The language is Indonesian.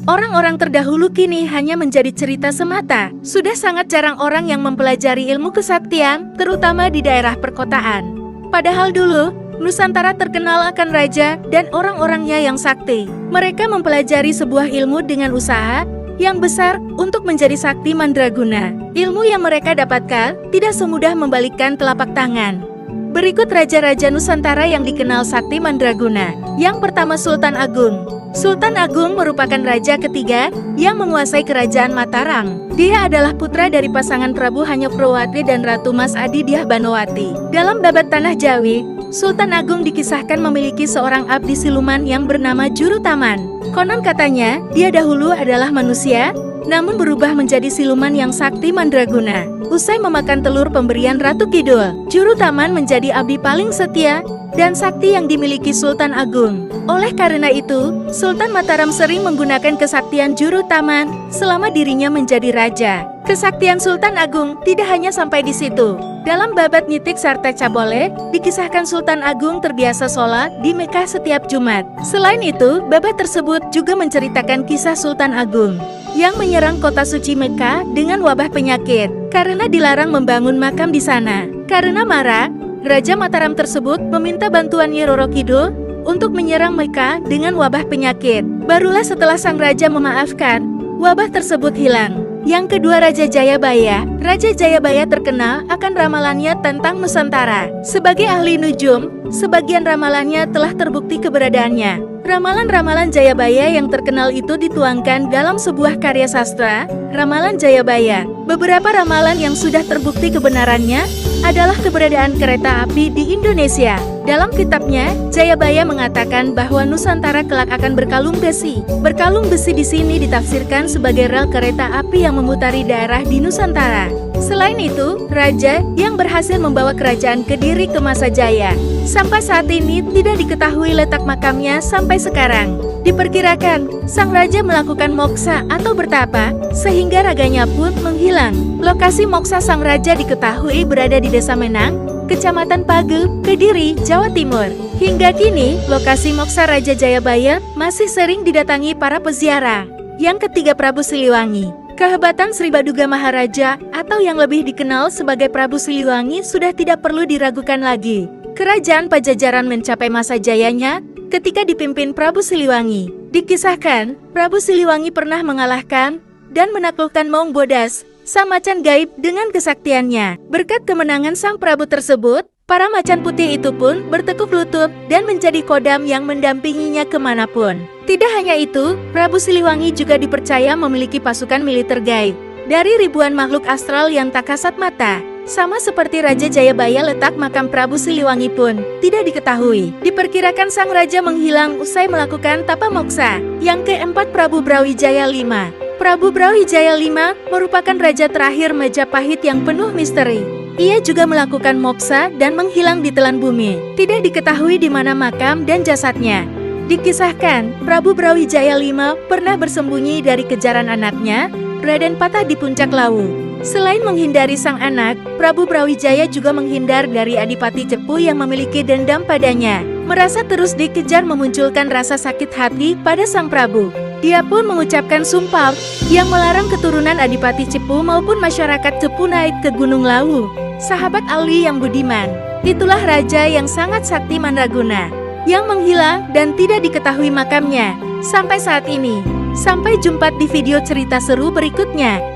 Orang-orang terdahulu kini hanya menjadi cerita semata. Sudah sangat jarang orang yang mempelajari ilmu kesaktian, terutama di daerah perkotaan. Padahal dulu, Nusantara terkenal akan raja dan orang-orangnya yang sakti. Mereka mempelajari sebuah ilmu dengan usaha yang besar untuk menjadi sakti mandraguna. Ilmu yang mereka dapatkan tidak semudah membalikkan telapak tangan. Berikut raja-raja Nusantara yang dikenal sakti mandraguna. Yang pertama, Sultan Agung. Sultan Agung merupakan raja ketiga yang menguasai kerajaan Mataram. Dia adalah putra dari pasangan Prabu Hanyokroati dan Ratu Mas Adi Dyah Banowati. Dalam babat Tanah Jawi, Sultan Agung dikisahkan memiliki seorang abdi siluman yang bernama Jurutaman. Konon katanya, dia dahulu adalah manusia, namun berubah menjadi siluman yang sakti mandraguna. Usai memakan telur pemberian Ratu Kidul, Jurutaman menjadi abdi paling setia dan sakti yang dimiliki Sultan Agung. Oleh karena itu, Sultan Mataram sering menggunakan kesaktian Jurutaman selama dirinya menjadi raja. Kesaktian Sultan Agung tidak hanya sampai di situ. Dalam babat Nyitik Sarta Cabole, dikisahkan Sultan Agung terbiasa sholat di Mekah setiap Jumat. Selain itu, babat tersebut juga menceritakan kisah Sultan Agung yang menyerang kota suci Mekah dengan wabah penyakit karena dilarang membangun makam di sana. Karena marah, Raja Mataram tersebut meminta bantuan Nyi Roro Kidul untuk menyerang Mekah dengan wabah penyakit. Barulah setelah sang raja memaafkan, wabah tersebut hilang. Yang kedua, Raja Jayabaya. Raja Jayabaya terkenal akan ramalannya tentang Nusantara. Sebagai ahli nujum, sebagian ramalannya telah terbukti keberadaannya. Ramalan-ramalan Jayabaya yang terkenal itu dituangkan dalam sebuah karya sastra, Ramalan Jayabaya. Beberapa ramalan yang sudah terbukti kebenarannya adalah keberadaan kereta api di Indonesia. Dalam kitabnya, Jayabaya mengatakan bahwa Nusantara kelak akan berkalung besi. Berkalung besi di sini ditafsirkan sebagai rel kereta api yang memutari daerah di Nusantara. Selain itu, raja yang berhasil membawa kerajaan Kediri ke masa jaya. Sampai saat ini tidak diketahui letak makamnya sampai sekarang. Diperkirakan, sang raja melakukan moksa atau bertapa, sehingga raganya pun menghilang. Lokasi moksa sang raja diketahui berada di Desa Menang, Kecamatan Pagel, Kediri, Jawa Timur. Hingga kini, lokasi moksa Raja Jayabaya masih sering didatangi para peziarah. Yang ketiga, Prabu Siliwangi. Kehebatan Sri Baduga Maharaja atau yang lebih dikenal sebagai Prabu Siliwangi sudah tidak perlu diragukan lagi. Kerajaan Pajajaran mencapai masa jayanya ketika dipimpin Prabu Siliwangi. Dikisahkan, Prabu Siliwangi pernah mengalahkan dan menaklukkan Maung Bodas, sang macan gaib dengan kesaktiannya. Berkat kemenangan sang Prabu tersebut, para macan putih itu pun bertekuk lutut dan menjadi kodam yang mendampinginya kemanapun. Tidak hanya itu, Prabu Siliwangi juga dipercaya memiliki pasukan militer gaib dari ribuan makhluk astral yang tak kasat mata. Sama seperti Raja Jayabaya, letak makam Prabu Siliwangi pun tidak diketahui. Diperkirakan sang raja menghilang usai melakukan tapa moksa. Yang keempat, Prabu Brawijaya V. Prabu Brawijaya V merupakan raja terakhir Majapahit yang penuh misteri. Ia juga melakukan moksa dan menghilang di telan bumi. Tidak diketahui di mana makam dan jasadnya. Dikisahkan, Prabu Brawijaya V pernah bersembunyi dari kejaran anaknya, Raden Patah di puncak Lawu. Selain menghindari sang anak, Prabu Brawijaya juga menghindar dari Adipati Cepu yang memiliki dendam padanya. Merasa terus dikejar memunculkan rasa sakit hati pada sang Prabu. Dia pun mengucapkan sumpah yang melarang keturunan Adipati Cepu maupun masyarakat Cepu naik ke Gunung Lawu. Sahabat Ali yang budiman, itulah raja yang sangat sakti mandraguna, yang menghilang dan tidak diketahui makamnya sampai saat ini. Sampai jumpa di video cerita seru berikutnya.